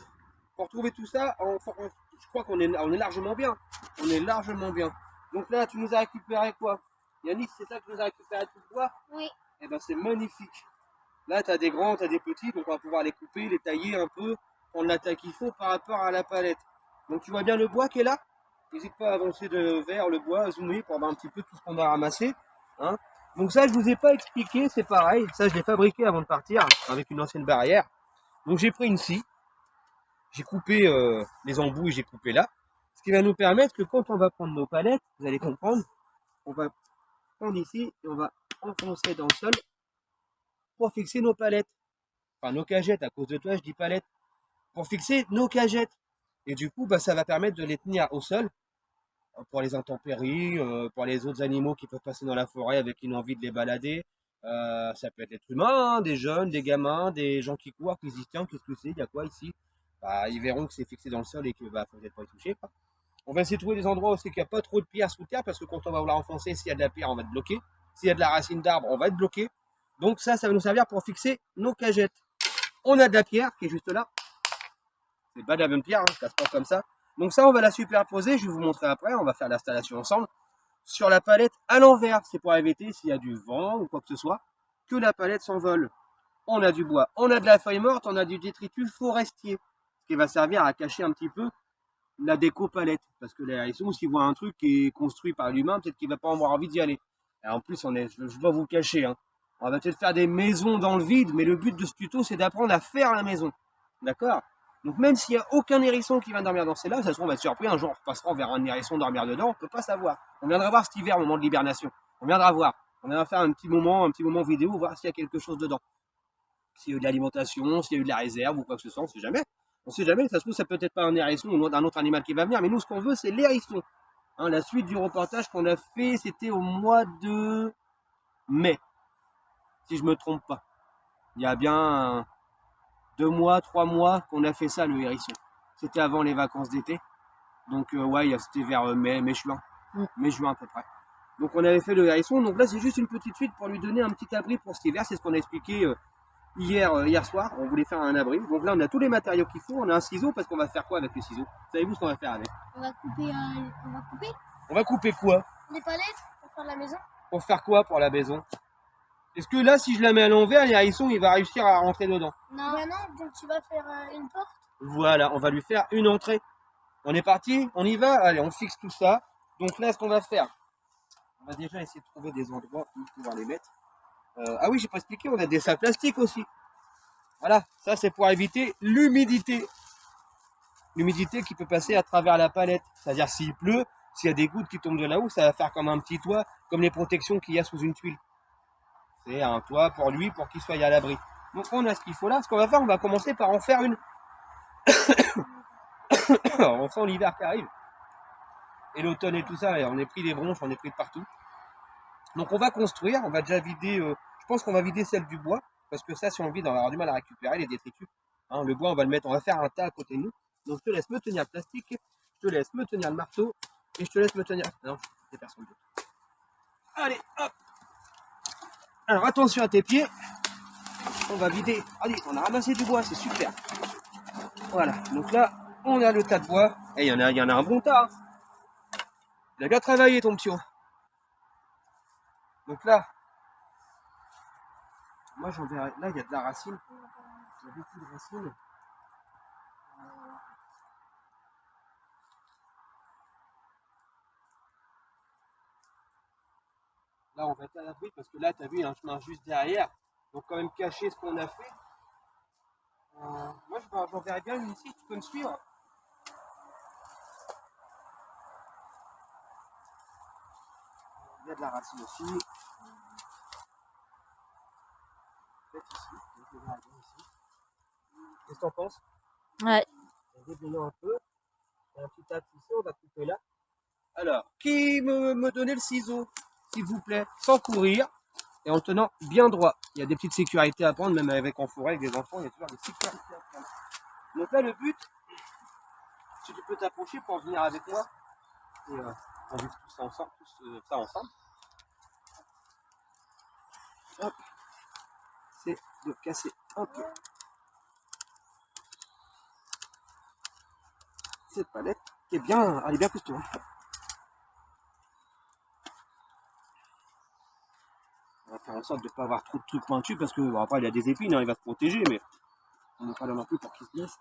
[SPEAKER 1] Pour trouver tout ça, je crois qu'on est largement bien. On est largement bien. Donc là, tu nous as récupéré quoi? Yannick, c'est ça que tu nous as récupéré tout le bois?
[SPEAKER 4] Oui.
[SPEAKER 1] Eh ben c'est magnifique. Là, tu as des grands, tu as des petits, donc on va pouvoir les couper, les tailler un peu, prendre la taille qu'il faut par rapport à la palette. Donc tu vois bien le bois qui est là? N'hésite pas à avancer vers le bois, zoomer pour voir un petit peu tout ce qu'on a ramassé. Hein. Donc ça, je vous ai pas expliqué, c'est pareil. Ça, je l'ai fabriqué avant de partir avec une ancienne barrière. Donc j'ai pris une scie, j'ai coupé les embouts et j'ai coupé là. Ce qui va nous permettre que quand on va prendre nos palettes, vous allez comprendre, on va prendre ici et on va enfoncer dans le sol pour fixer nos palettes. Enfin nos cagettes, à cause de toi je dis palettes. Pour fixer nos cagettes. Et du coup, bah, ça va permettre de les tenir au sol pour les intempéries, pour les autres animaux qui peuvent passer dans la forêt avec une envie de les balader. Ça peut être l'être humain, hein, des jeunes, des gamins, des gens qui courent, qui se disent tiens, qu'est-ce que c'est, il y a quoi ici? Bah, ils verront que c'est fixé dans le sol et que bah, faut peut-être pas y toucher. Quoi. On va essayer de trouver des endroits où c'est qu'il n'y a pas trop de pierres sous terre parce que quand on va vouloir enfoncer, s'il y a de la pierre, on va être bloqué. S'il y a de la racine d'arbre, on va être bloqué. Donc ça va nous servir pour fixer nos cagettes. On a de la pierre qui est juste là. C'est pas de la même pierre, hein, ça se passe comme ça. Donc ça, on va la superposer, je vais vous montrer après, on va faire l'installation ensemble, sur la palette à l'envers. C'est pour éviter, s'il y a du vent ou quoi que ce soit, que la palette s'envole. On a du bois, on a de la feuille morte, on a du détritus forestier, ce qui va servir à cacher un petit peu la déco palette. Parce que les hérissons, s'ils voient un truc qui est construit par l'humain, peut-être qu'il va pas avoir envie d'y aller. Et en plus, je dois vous le cacher, hein, on va peut-être faire des maisons dans le vide, mais le but de ce tuto, c'est d'apprendre à faire la maison. D'accord? Donc même s'il n'y a aucun hérisson qui va dormir dans celle-là, ça se trouve, on va être surpris, un jour on passera vers un hérisson dormir dedans, on ne peut pas savoir. On viendra voir cet hiver au moment de l'hibernation. On viendra voir. On viendra faire un petit moment vidéo, voir s'il y a quelque chose dedans. S'il y a eu de l'alimentation, s'il y a eu de la réserve ou quoi que ce soit, on ne sait jamais. On ne sait jamais, ça se trouve, ça peut être pas un hérisson ou un autre animal qui va venir, mais nous ce qu'on veut, c'est l'hérisson. Hein, la suite du reportage qu'on a fait, c'était au mois de mai, si je ne me trompe pas. Il y a bien 2 mois, 3 mois qu'on a fait ça, le hérisson. C'était avant les vacances d'été. Donc ouais, c'était vers mai-juin. Mai-juin à peu près. Donc on avait fait le hérisson. Donc là, c'est juste une petite fuite pour lui donner un petit abri pour cet hiver. C'est ce qu'on a expliqué hier soir. On voulait faire un abri. Donc là, on a tous les matériaux qu'il faut. On a un ciseau parce qu'on va faire quoi avec le ciseau? Savez-vous ce qu'on va faire avec?
[SPEAKER 4] On va couper.
[SPEAKER 1] On va couper quoi?
[SPEAKER 4] Les palettes pour faire la maison.
[SPEAKER 1] Pour faire quoi pour la maison? Est-ce que là, si je la mets à l'envers, l'hérisson, il va réussir à rentrer dedans?
[SPEAKER 4] Non. Ben non, donc tu vas faire une porte.
[SPEAKER 1] Voilà, on va lui faire une entrée. On est parti? On y va? Allez, on fixe tout ça. Donc là, ce qu'on va faire, va déjà essayer de trouver des endroits où pouvoir les mettre. Ah oui, j'ai pas expliqué, on a des sacs plastiques aussi. Voilà, ça c'est pour éviter l'humidité. L'humidité qui peut passer à travers la palette. C'est-à-dire s'il pleut, s'il y a des gouttes qui tombent de là-haut, ça va faire comme un petit toit, comme les protections qu'il y a sous une tuile. C'est un toit pour lui, pour qu'il soit à l'abri. Donc on a ce qu'il faut là. Ce qu'on va faire, on va commencer par en faire une. On sent l'hiver qui arrive. Et l'automne et tout ça, et on est pris des bronches, on est pris de partout. Donc on va construire, on va déjà vider, je pense qu'on va vider celle du bois, parce que ça, si on le vide, on va avoir du mal à récupérer les détritus. Hein, le bois, on va le mettre, on va faire un tas à côté de nous. Donc je te laisse me tenir le plastique, je te laisse me tenir le marteau, et je te laisse me tenir... Non, c'est personne d'autre. Allez, hop. Alors attention à tes pieds. On va vider. Allez, on a ramassé du bois, c'est super. Voilà, donc là, on a le tas de bois. Et il y en a un bon tas. Hein. Il a bien travaillé ton petit haut. Donc là, moi j'en verrai. Là, il y a de la racine. Il y a beaucoup de racines. Là, on va être à l'abri parce que là, tu as vu, il y a un chemin juste derrière. Donc, quand même cacher ce qu'on a fait. Moi, j'en verrai bien une ici. Tu peux me suivre? Il y a de la racine aussi. Peut-être ici. Qu'est-ce que t'en penses?
[SPEAKER 3] Ouais.
[SPEAKER 1] On va déblayer un peu. Il y a un petit axe ici, on va couper là. Alors, qui me donnait le ciseau, s'il vous plaît, sans courir et en le tenant bien droit. Il y a des petites sécurités à prendre, même avec en forêt, avec des enfants, il y a toujours des sécurités à prendre. Donc là, le but, si tu peux t'approcher pour venir avec moi, et on vise tout ça ensemble, hop, c'est de casser un peu cette palette qui est bien, elle est bien costaud. On va faire en sorte de ne pas avoir trop de trucs pointus parce que bon, après il y a des épines, hein, il va se protéger, mais on n'est pas là non plus pour qu'il se glisse.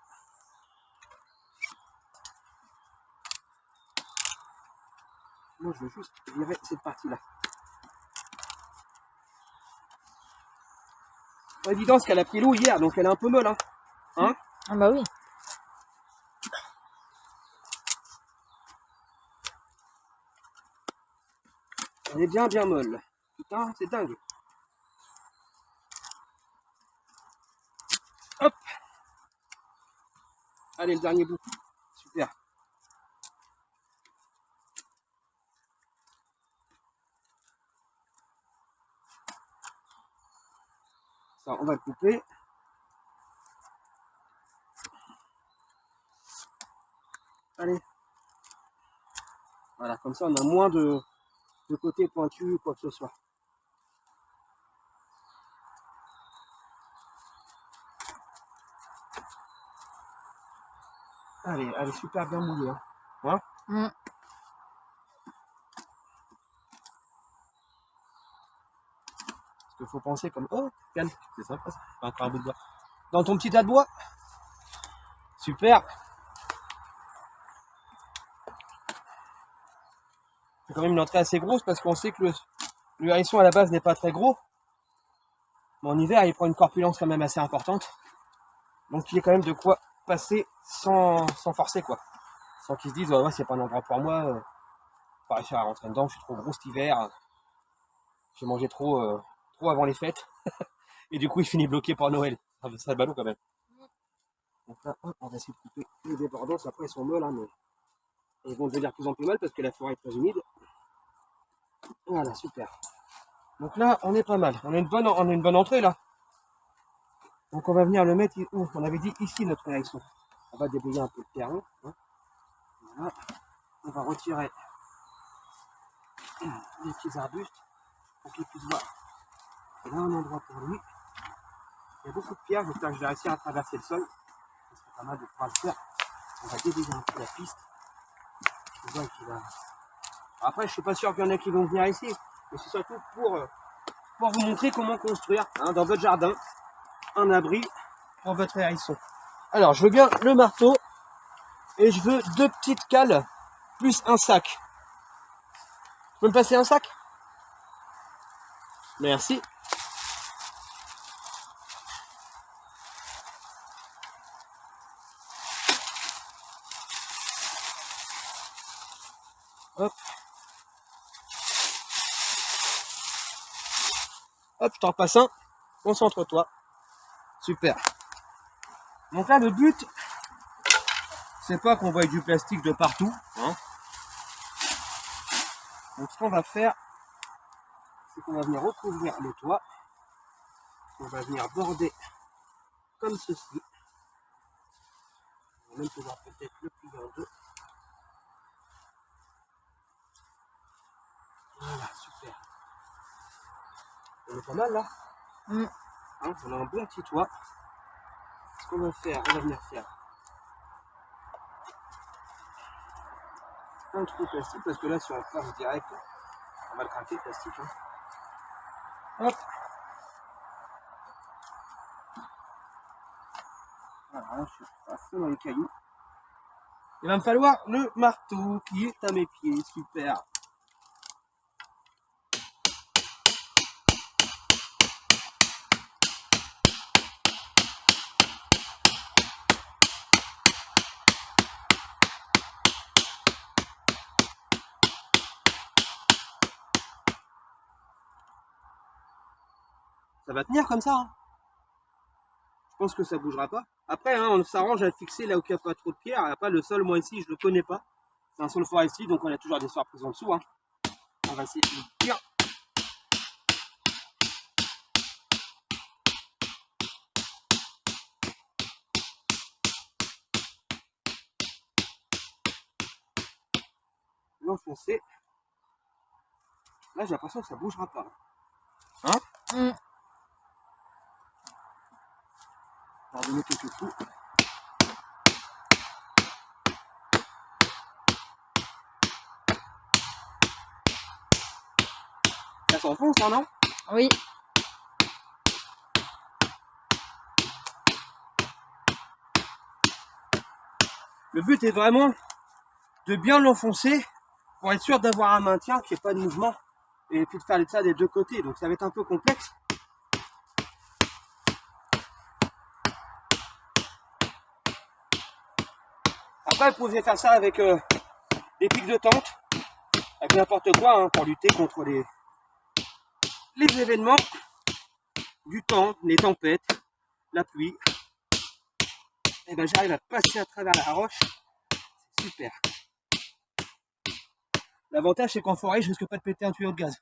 [SPEAKER 1] Moi je veux juste virer cette partie-là. Pas évident parce qu'elle a pris l'eau hier, donc elle est un peu molle. Hein,
[SPEAKER 3] Ah bah oui.
[SPEAKER 1] elle est bien molle. Putain, c'est dingue. Hop. Allez, le dernier bout. Super. Ça, on va le couper. Allez. Voilà, comme ça on a moins de côté pointu ou quoi que ce soit. Allez, elle est super bien moulée. Hein. Hein
[SPEAKER 3] Mm.
[SPEAKER 1] Parce qu'il faut penser comme... Oh, calme, c'est sympa ça. Encore un bout de bois. Dans ton petit tas de bois. Super. C'est quand même une entrée assez grosse parce qu'on sait que le hérisson à la base n'est pas très gros. Mais en hiver, il prend une corpulence quand même assez importante. Donc il y a quand même de quoi passer sans forcer quoi. Sans qu'ils se disent ouais, c'est pas un endroit pour moi. Pas réussir à rentrer dedans, je suis trop gros cet hiver. J'ai mangé trop avant les fêtes. Et du coup il finit bloqué par Noël. Ça serait ballot quand même. Donc là, hop, on va essayer de couper les débordants. Après ils sont molles, hein, mais ils vont devenir de plus en plus mal parce que la forêt est très humide. Voilà, super. Donc là, on est pas mal. On a une bonne entrée là. Donc on va venir le mettre où? On avait dit ici notre hérisson. On va déblayer un peu le terrain. Hein. Voilà. On va retirer les petits arbustes pour qu'il puisse voir. Il y a un endroit pour lui. Il y a beaucoup de pierres, j'espère que je vais réussir à traverser le sol. Ce serait pas mal de pouvoir le faire. On va déblayer un peu la piste. Je vois qu'il va... Après, je suis pas sûr qu'il y en a qui vont venir ici. Mais c'est surtout pour vous montrer comment construire hein, dans votre jardin un abri pour votre hérisson. Alors, je veux bien le marteau et je veux 2 petites cales plus un sac. Tu peux me passer un sac? Merci. Hop. Hop, je t'en passe un. Concentre-toi. Super. Donc là, le but, c'est pas qu'on voie du plastique de partout, hein. Donc ce qu'on va faire, c'est qu'on va venir recouvrir le toit. On va venir border comme ceci. On va même pouvoir peut-être le plier en deux. Voilà, super. On est pas mal là. Hein, on a un bon petit toit. Ce qu'on va faire, on va venir faire un trou plastique parce que là sur la force directe, on va le craquer le plastique. Hein. Hop. Voilà, je suis à fond dans les cailloux. Il va me falloir le marteau qui est à mes pieds. Super. Ça va tenir comme ça. Hein. Je pense que ça bougera pas. Après, hein, on s'arrange à le fixer là où il n'y a pas trop de pierres. Après, le sol, moi ici, je le connais pas. C'est un sol forestier, donc on a toujours des surprises en dessous. Hein. On va essayer de le dire. L'enfoncer. Là, j'ai l'impression que ça bougera pas. Hein? On va donner quelques coups. Ça s'enfonce, hein, non?
[SPEAKER 3] Oui.
[SPEAKER 1] Le but est vraiment de bien l'enfoncer pour être sûr d'avoir un maintien, qu'il n'y ait pas de mouvement, et puis de faire ça des deux côtés. Donc ça va être un peu complexe. Après, vous pouvez faire ça avec des pics de tente, avec n'importe quoi, hein, pour lutter contre les événements du temps, les tempêtes, la pluie. Et ben j'arrive à passer à travers la roche. C'est super. L'avantage, c'est qu'en forêt, je risque pas de péter un tuyau de gaz.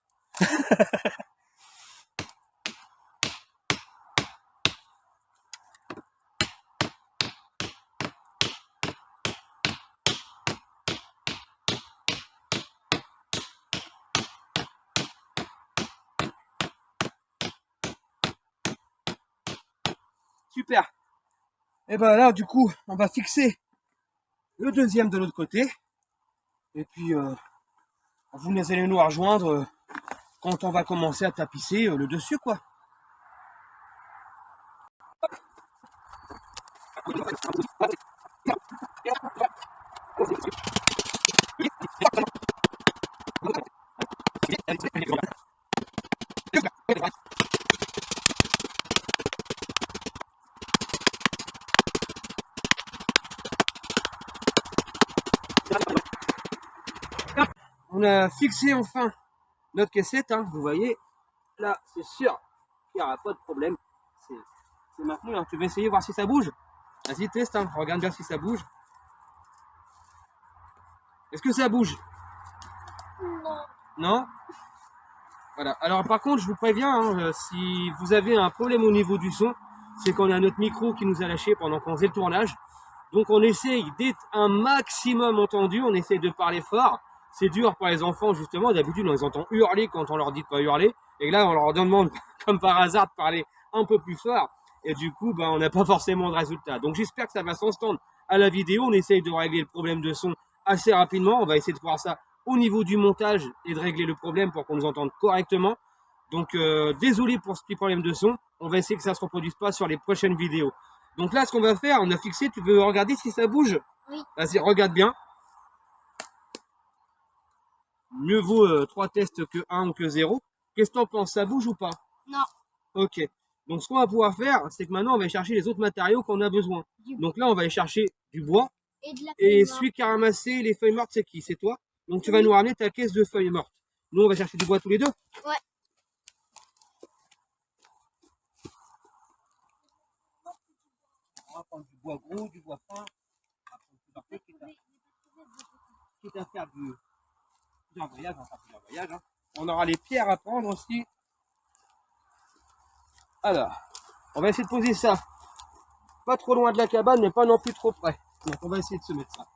[SPEAKER 1] Super. Et ben là, du coup, on va fixer le deuxième de l'autre côté. Et puis, vous allez nous rejoindre quand on va commencer à tapisser le dessus, quoi. On a fixé enfin notre caissette, hein, vous voyez, là c'est sûr qu'il n'y aura pas de problème, c'est maintenu, hein. Tu vas essayer voir si ça bouge. Vas-y, teste, hein. Regarde bien si ça bouge. Est-ce que ça bouge?
[SPEAKER 4] Non.
[SPEAKER 1] Non? Voilà, alors par contre je vous préviens, hein, si vous avez un problème au niveau du son, c'est qu'on a notre micro qui nous a lâché pendant qu'on faisait le tournage. Donc on essaye d'être un maximum entendu, on essaye de parler fort. C'est dur pour les enfants justement, d'habitude on les entend hurler quand on leur dit de pas hurler. Et là on leur demande comme par hasard de parler un peu plus fort. Et du coup on n'a pas forcément de résultat. Donc j'espère que ça va s'entendre à la vidéo. On essaye de régler le problème de son assez rapidement. On va essayer de voir ça au niveau du montage et de régler le problème pour qu'on nous entende correctement. Donc désolé pour ce petit problème de son. On va essayer que ça ne se reproduise pas sur les prochaines vidéos. Donc là ce qu'on va faire, on a fixé, tu veux regarder si ça bouge?
[SPEAKER 4] Oui.
[SPEAKER 1] Vas-y, regarde bien. Mieux vaut 3 tests que 1 ou que 0. Qu'est-ce que t'en penses? Ça bouge ou pas?
[SPEAKER 2] Non.
[SPEAKER 1] Ok. Donc ce qu'on va pouvoir faire, c'est que maintenant on va aller chercher les autres matériaux qu'on a besoin. Donc là, on va aller chercher du bois.
[SPEAKER 2] Et de la
[SPEAKER 1] Et
[SPEAKER 2] feuille
[SPEAKER 1] celui qui a ramassé les feuilles mortes, c'est qui? C'est toi? Donc tu vas nous ramener ta caisse de feuilles mortes. Nous, on va chercher du bois tous les deux?
[SPEAKER 2] Ouais.
[SPEAKER 1] On va prendre du bois gros, du bois fin. On va prendre quitte à faire plusieurs voyages, on va faire plusieurs voyages. Hein. On aura les pierres à prendre aussi. Alors, on va essayer de poser ça. Pas trop loin de la cabane, mais pas non plus trop près. Donc on va essayer de se mettre ça.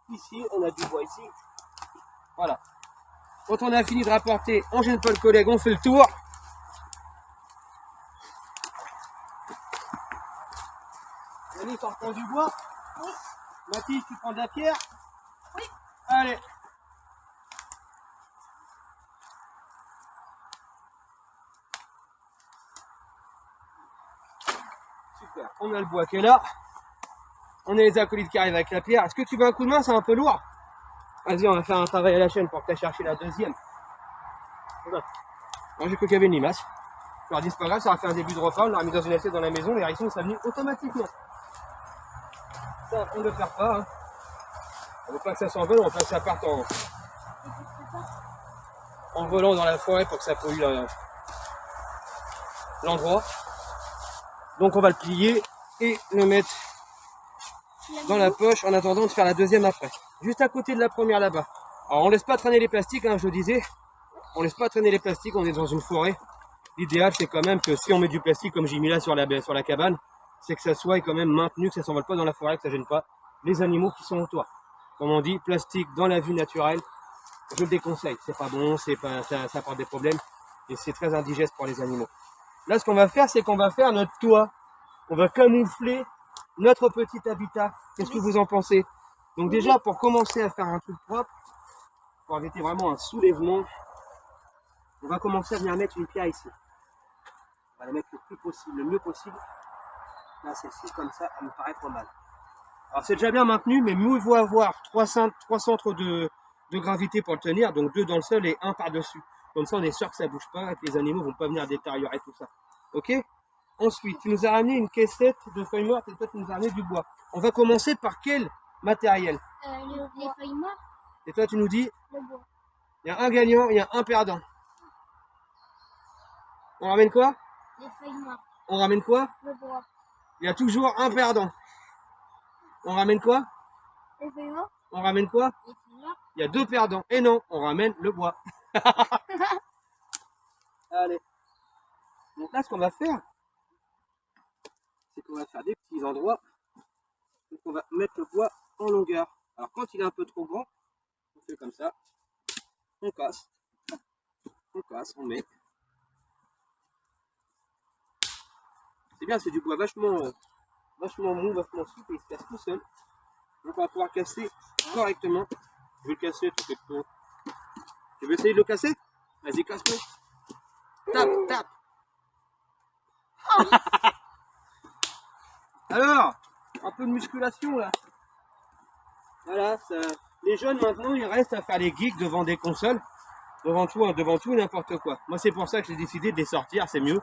[SPEAKER 1] Ici, on a du bois ici. Voilà. Quand on a fini de rapporter, on gêne pas le collègue, on fait le tour. Yannick, on reprend du bois? Oui. Mathis, tu prends de la pierre? Oui. Allez. Super. On a le bois qui est là. On a les acolytes qui arrivent avec la pierre. Est-ce que tu veux un coup de main? C'est un peu lourd. Vas-y, on va faire un travail à la chaîne pour que tu ailles chercher la deuxième. Moi, j'ai cru qu'il y avait une limace. Je leur dis, c'est pas grave, ça va faire un début de repas. On l'a mis dans une assiette dans la maison. Les hérissons sont venus automatiquement. Ça, on ne le perd pas. Hein. On ne veut pas que ça s'envole, on veut pas que ça parte en volant dans la forêt pour que ça pollue l'endroit. Donc on va le plier et le mettre dans la poche en attendant de faire la deuxième après. Juste à côté de la première là-bas. Alors on laisse pas traîner les plastiques, hein, je le disais. On laisse pas traîner les plastiques, on est dans une forêt. L'idéal c'est quand même que si on met du plastique comme j'ai mis là sur la cabane, c'est que ça soit quand même maintenu, que ça s'envole pas dans la forêt, que ça gêne pas les animaux qui sont autour. Comme on dit, plastique dans la vie naturelle, je le déconseille. C'est pas bon, ça apporte des problèmes et c'est très indigeste pour les animaux. Là, ce qu'on va faire, c'est qu'on va faire notre toit. On va camoufler notre petit habitat. Qu'est-ce que vous en pensez? Donc déjà, pour commencer à faire un truc propre, pour éviter vraiment un soulèvement, on va commencer à venir mettre une pierre ici. On va la mettre le plus possible, le mieux possible. Là, celle-ci, comme ça, elle me paraît pas mal. Alors c'est déjà bien maintenu, mais mieux vaut avoir trois centres de gravité pour le tenir, donc 2 dans le sol et 1 par-dessus. Comme ça, on est sûr que ça bouge pas et que les animaux vont pas venir détériorer tout ça. Ok? Ensuite, tu nous as ramené une caissette de feuilles mortes et toi, tu nous as ramené du bois. On va commencer par quel matériel?
[SPEAKER 2] Les feuilles mortes.
[SPEAKER 1] Et toi, tu nous dis?
[SPEAKER 2] Le bois.
[SPEAKER 1] Il y a un gagnant, il y a un perdant. On ramène quoi?
[SPEAKER 2] Les feuilles mortes.
[SPEAKER 1] On ramène quoi?
[SPEAKER 2] Le bois.
[SPEAKER 1] Il y a toujours un perdant. On ramène quoi?
[SPEAKER 2] Les feuilles mortes.
[SPEAKER 1] On ramène quoi?
[SPEAKER 2] Les feuilles mortes.
[SPEAKER 1] Il y a 2 perdants. Et non, on ramène le bois. Allez. Donc là, ce qu'on va faire, c'est qu'on va faire des petits endroits. Donc on va mettre le bois en longueur. Alors quand il est un peu trop grand, on fait comme ça. On casse. On casse, on met. C'est bien, c'est du bois vachement mou, vachement souple et il se casse tout seul. Donc on va pouvoir casser correctement. Je vais le casser, tout est tout. Tu veux essayer de le casser? Vas-y, casse-le. Tape, tape. Alors, un peu de musculation là. Voilà, ça... les jeunes maintenant, ils restent à faire les geeks devant des consoles, devant tout et n'importe quoi. Moi, c'est pour ça que j'ai décidé de les sortir, c'est mieux.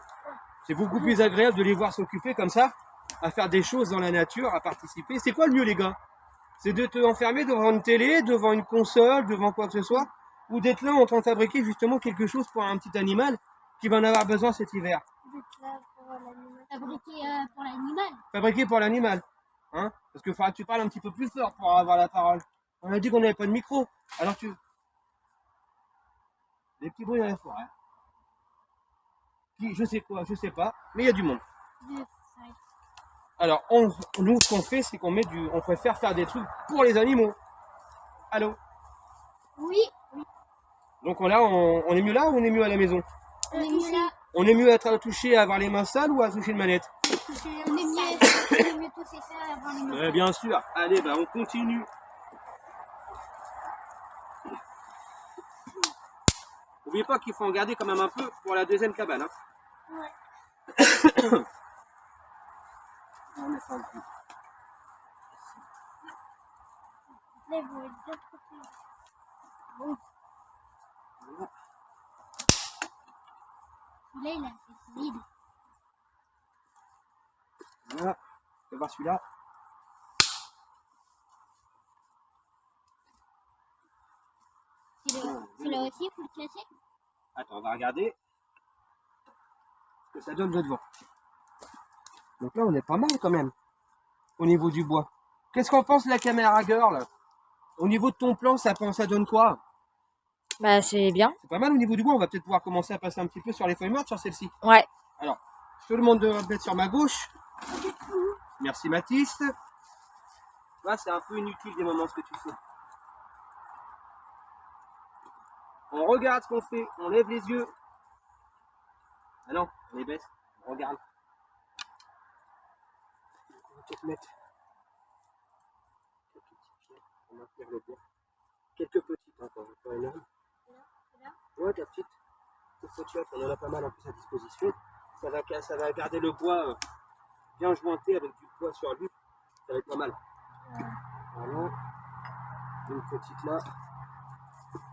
[SPEAKER 1] C'est beaucoup plus agréable de les voir s'occuper comme ça, à faire des choses dans la nature, à participer. C'est quoi le mieux, les gars? C'est de te enfermer devant une télé, devant une console, devant quoi que ce soit, ou d'être là en train de fabriquer justement quelque chose pour un petit animal qui va en avoir besoin cet hiver.
[SPEAKER 2] D'être là pour l'animal. Fabriqué pour l'animal.
[SPEAKER 1] Fabriqué pour l'animal. Hein? Parce qu'il faudra que tu parles un petit peu plus fort pour avoir la parole. On a dit qu'on n'avait pas de micro. Alors tu... Des petits bruits dans la forêt. Qui, je sais quoi, je sais pas, mais il y a du monde. Alors, nous, ce qu'on fait, c'est qu'on met on préfère faire des trucs pour les animaux. Allô?
[SPEAKER 2] Oui.
[SPEAKER 1] Donc là, on est mieux là ou on est mieux à la maison?
[SPEAKER 2] On est mieux là.
[SPEAKER 1] On est mieux à toucher, à avoir les mains sales ou à toucher une manette?
[SPEAKER 2] On est mieux toucher ça avant les mains.
[SPEAKER 1] Bien sûr. Allez, bah, on continue. N'oubliez pas qu'il faut en garder quand même un peu pour la deuxième cabane. Hein.
[SPEAKER 2] Ouais.
[SPEAKER 1] On met ça en plus.
[SPEAKER 2] Là, ils vont être de l'autre côté. Bon.
[SPEAKER 1] Voilà.
[SPEAKER 2] Celui-là, il est assez solide.
[SPEAKER 1] Voilà. On va voir celui-là.
[SPEAKER 2] Celui-là aussi, il faut le classer.
[SPEAKER 1] Attends, on va regarder ce que ça donne de devant. Donc là, on est pas mal quand même au niveau du bois. Qu'est-ce qu'on pense de la caméra girl? Au niveau de ton plan, ça donne quoi?
[SPEAKER 3] Bah, c'est bien.
[SPEAKER 1] C'est pas mal au niveau du bois. On va peut-être pouvoir commencer à passer un petit peu sur les feuilles mortes sur celle-ci.
[SPEAKER 3] Ouais.
[SPEAKER 1] Alors, je te demande de mettre sur ma gauche. Merci Mathis. Là, c'est un peu inutile des moments ce que tu fais. On regarde ce qu'on fait, on lève les yeux. Ah non, on les baisse, on regarde. On va peut-être mettre quelques petites pierres pour maintenir le bois. Quelques petites encore, pas énormes. Ouais, ta petite petite, on en a pas mal en plus à disposition. Ça va garder le bois bien jointé avec du poids sur lui. Ça va être pas mal. Voilà. Une petite là.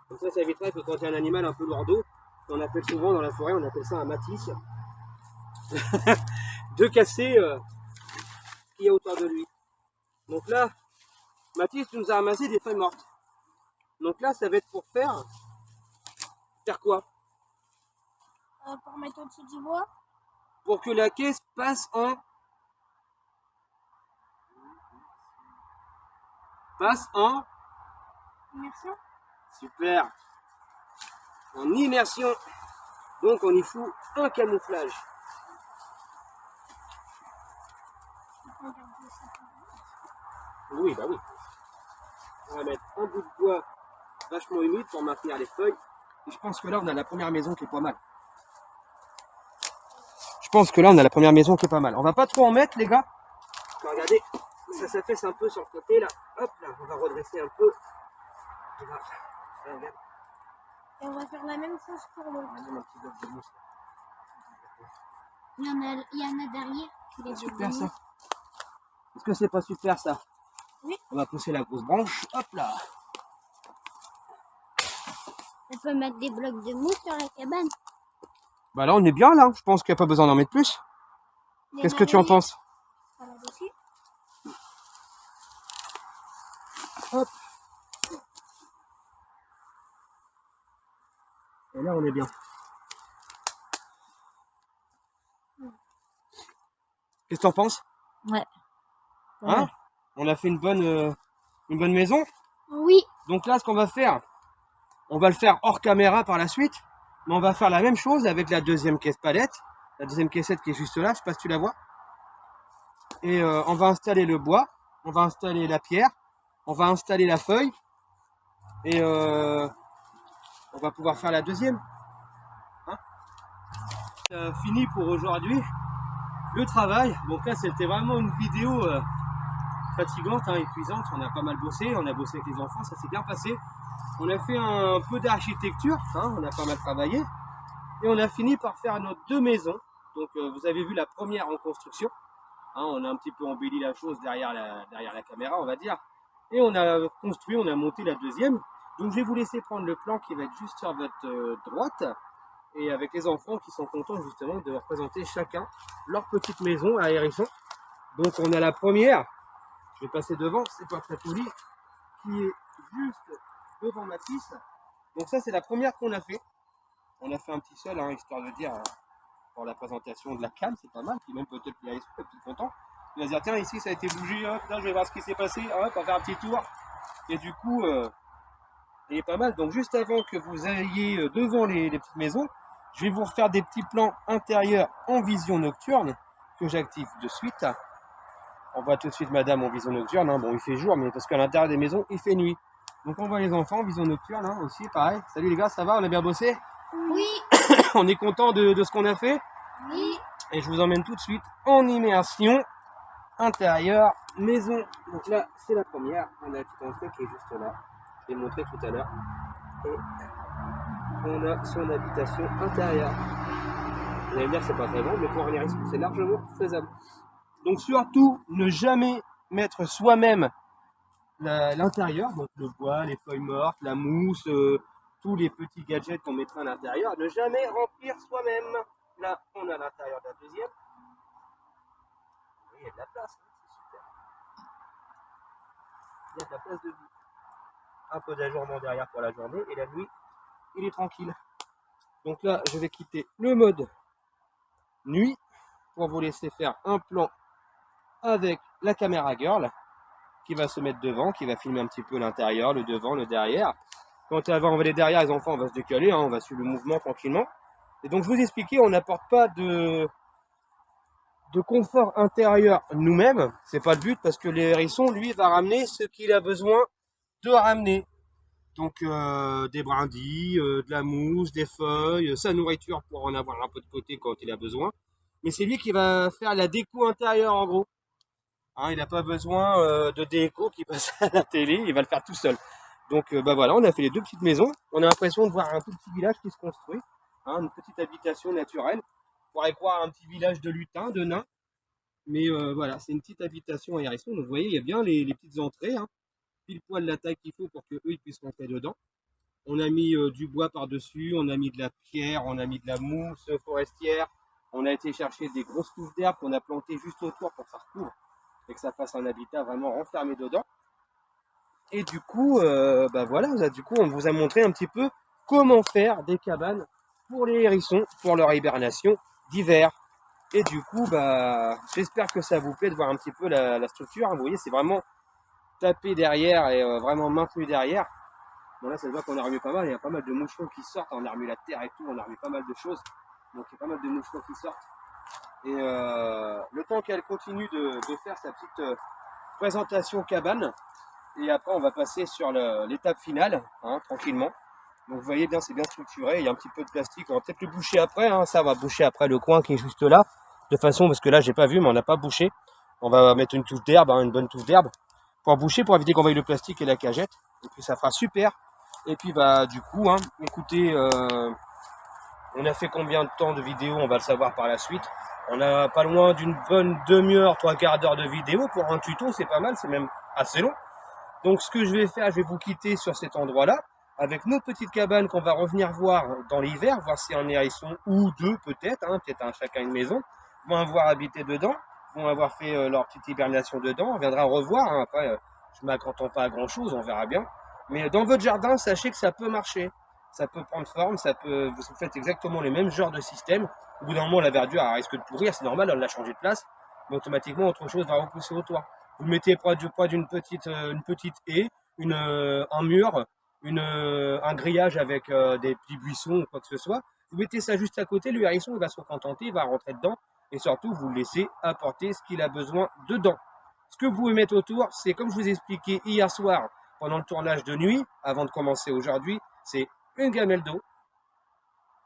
[SPEAKER 1] Comme ça éviterait que quand il y a un animal un peu lourdeau, qu'on appelle souvent dans la forêt, on appelle ça un matisse, de casser ce qu'il y a autour de lui. Donc là, Mathis, tu nous as ramassé des feuilles mortes. Donc là, ça va être pour faire quoi?
[SPEAKER 2] Pour mettre au-dessus du bois.
[SPEAKER 1] Pour que la caisse passe en
[SPEAKER 2] Immersion.
[SPEAKER 1] Super. En immersion. Donc on y fout un camouflage. Oui, bah oui. On va mettre un bout de bois vachement humide pour maintenir les feuilles. Et je pense que là on a la première maison qui est pas mal. On va pas trop en mettre les gars. Regardez, ça s'affaisse un peu sur le côté là. Hop là, on va redresser un peu.
[SPEAKER 2] Et on va faire la même chose pour l'autre. Il y en a derrière.
[SPEAKER 1] C'est super ça. Est-ce que c'est pas super ça?
[SPEAKER 2] Oui.
[SPEAKER 1] On va pousser la grosse branche. Hop là.
[SPEAKER 2] On peut mettre des blocs de mousse sur la cabane.
[SPEAKER 1] Bah là on est bien là. Je pense qu'il n'y a pas besoin d'en mettre plus. Qu'est-ce que tu en penses?
[SPEAKER 2] Voilà, dessus.
[SPEAKER 1] Hop. Et là on est bien. Qu'est-ce que tu en penses?
[SPEAKER 3] Ouais.
[SPEAKER 1] Hein? On a fait une bonne maison.
[SPEAKER 2] Oui.
[SPEAKER 1] Donc là ce qu'on va faire, on va le faire hors caméra par la suite. Mais on va faire la même chose avec la deuxième caisse palette. La deuxième caissette qui est juste là, je sais pas si tu la vois. Et on va installer le bois, on va installer la pierre, on va installer la feuille. Et on va pouvoir faire la deuxième. Hein, fini pour aujourd'hui le travail. Donc là c'était vraiment une vidéo fatigante, hein, épuisante. On a pas mal bossé, on a bossé avec les enfants, ça s'est bien passé. On a fait un peu d'architecture, hein, on a pas mal travaillé. Et on a fini par faire nos deux maisons. Donc vous avez vu la première en construction. Hein, on a un petit peu embelli la chose derrière la caméra, on va dire. Et on a construit, on a monté la deuxième. Donc je vais vous laisser prendre le plan qui va être juste sur votre droite. Et avec les enfants qui sont contents justement de représenter chacun leur petite maison à Hérisson. Donc on a la première, je vais passer devant, c'est pas très poli, qui est juste devant Mathis. Donc ça c'est la première qu'on a fait. On a fait un petit sol, hein, histoire de dire, pour la présentation de la cam, c'est pas mal. Puis même peut-être qu'il y a Hérisson, peut-être content. Il va se dire, tiens, ici ça a été bougé, hop, là je vais voir ce qui s'est passé, hop, on va faire un petit tour. Et du coup, il est pas mal. Donc juste avant que vous ayez devant les petites maisons, je vais vous refaire des petits plans intérieurs en vision nocturne que j'active de suite. On voit tout de suite madame en vision nocturne. Hein. Bon, il fait jour, mais parce qu'à l'intérieur des maisons, il fait nuit. Donc on voit les enfants en vision nocturne hein, aussi, pareil. Salut les gars, ça va? On a bien bossé?
[SPEAKER 2] Oui.
[SPEAKER 1] On est content de ce qu'on a fait?
[SPEAKER 2] Oui.
[SPEAKER 1] Et je vous emmène tout de suite en immersion intérieure maison. Donc là, c'est la première. On a la petite entrée qui est juste là. Je l'ai montré tout à l'heure. Et on a son habitation intérieure. Vous allez me dire que c'est pas très bon, mais pour venir ici, c'est largement faisable. Donc surtout, ne jamais mettre soi-même l'intérieur, donc le bois, les feuilles mortes, la mousse, tous les petits gadgets qu'on mettra à l'intérieur. Ne jamais remplir soi-même Là, on a l'intérieur de la deuxième. Vous voyez, il y a de la place, hein, c'est super. Il y a de la place debout. Un peu d'ajournement derrière pour la journée et la nuit, il est tranquille. Donc là, je vais quitter le mode nuit pour vous laisser faire un plan avec la caméra girl qui va se mettre devant, qui va filmer un petit peu l'intérieur, le devant, le derrière. Quand elle va enlever derrière, les enfants, on va se décaler, hein, on va suivre le mouvement tranquillement. Et donc je vous expliquais, on n'apporte pas de confort intérieur nous-mêmes, c'est pas le but parce que le hérisson, lui, va ramener ce qu'il a besoin de ramener. Donc des brindilles, de la mousse, des feuilles, sa nourriture pour en avoir un peu de côté quand il a besoin. Mais c'est lui qui va faire la déco intérieure en gros. Hein, il n'a pas besoin de déco qui passe à la télé, il va le faire tout seul. Donc bah voilà, on a fait les deux petites maisons. On a l'impression de voir un tout petit village qui se construit. Hein, une petite habitation naturelle. On pourrait croire un petit village de lutins, de nains. Mais voilà, c'est une petite habitation à hérisson. Donc vous voyez, il y a bien les petites entrées. Hein. Pile poil la taille qu'il faut pour qu'eux ils puissent rentrer dedans. On a mis du bois par-dessus, on a mis de la pierre, on a mis de la mousse forestière. On a été chercher des grosses touffes d'herbe qu'on a plantées juste autour pour que ça recouvre et que ça fasse un habitat vraiment renfermé dedans. Et du coup, bah voilà, du coup, on vous a montré un petit peu comment faire des cabanes pour les hérissons, pour leur hibernation d'hiver. Et du coup, bah, j'espère que ça vous plaît de voir un petit peu la structure. Vous voyez, c'est vraiment tapé derrière et vraiment maintenu derrière. Bon là, ça se voit qu'on a remué pas mal. Il y a pas mal de moucherons qui sortent. On a remué la terre et tout. On a remué pas mal de choses. Donc il y a pas mal de moucherons qui sortent. Et le temps qu'elle continue de faire sa petite présentation cabane. Et après, on va passer sur l'étape finale, hein, tranquillement. Donc vous voyez bien, c'est bien structuré. Il y a un petit peu de plastique. On va peut-être le boucher après. Hein. Ça, on va boucher après le coin qui est juste là. De façon, parce que là, j'ai pas vu, mais on n'a pas bouché. On va mettre une touche d'herbe, hein, une bonne touche d'herbe. Pour boucher, pour éviter qu'on voie le plastique et la cagette. Et puis ça fera super. Et puis bah du coup, hein, écoutez, on a fait combien de temps de vidéo, on va le savoir par la suite. On a pas loin d'une bonne demi-heure, 3/4 d'heure de vidéo. Pour un tuto, c'est pas mal, c'est même assez long. Donc ce que je vais faire, je vais vous quitter sur cet endroit-là, avec notre petite cabane qu'on va revenir voir dans l'hiver, voir si un hérisson ou deux peut-être, hein, peut-être un chacun une maison, vont avoir habité dedans, vont avoir fait leur petite hibernation dedans. On viendra revoir, hein, après je ne m'attends pas à grand-chose, on verra bien. Mais dans votre jardin, sachez que ça peut marcher, ça peut prendre forme, vous faites exactement les mêmes genres de système. Au bout d'un moment, la verdure elle risque de pourrir, c'est normal, on l'a changé de place, mais automatiquement autre chose va repousser au toit. Vous le mettez près d'une petite haie, un mur, un grillage avec des petits buissons ou quoi que ce soit. Vous mettez ça juste à côté, le hérisson il va se contenter, il va rentrer dedans et surtout vous le laissez apporter ce qu'il a besoin dedans. Ce que vous pouvez mettre autour, c'est comme je vous ai expliqué hier soir pendant le tournage de nuit, avant de commencer aujourd'hui, c'est une gamelle d'eau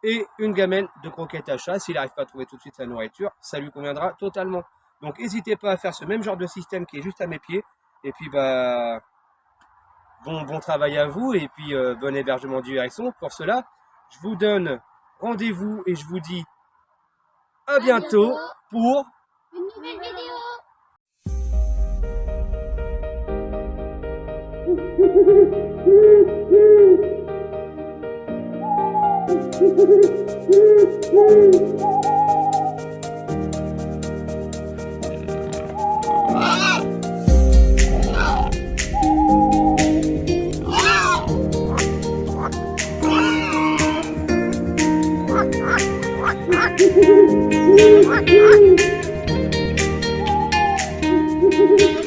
[SPEAKER 1] et une gamelle de croquettes à chat. S'il n'arrive pas à trouver tout de suite sa nourriture, ça lui conviendra totalement. Donc n'hésitez pas à faire ce même genre de système qui est juste à mes pieds. Et puis bah bon travail à vous et puis bon hébergement du hérisson. Pour cela, je vous donne rendez-vous et je vous dis à bientôt pour
[SPEAKER 2] une nouvelle vidéo.
[SPEAKER 4] Thank you.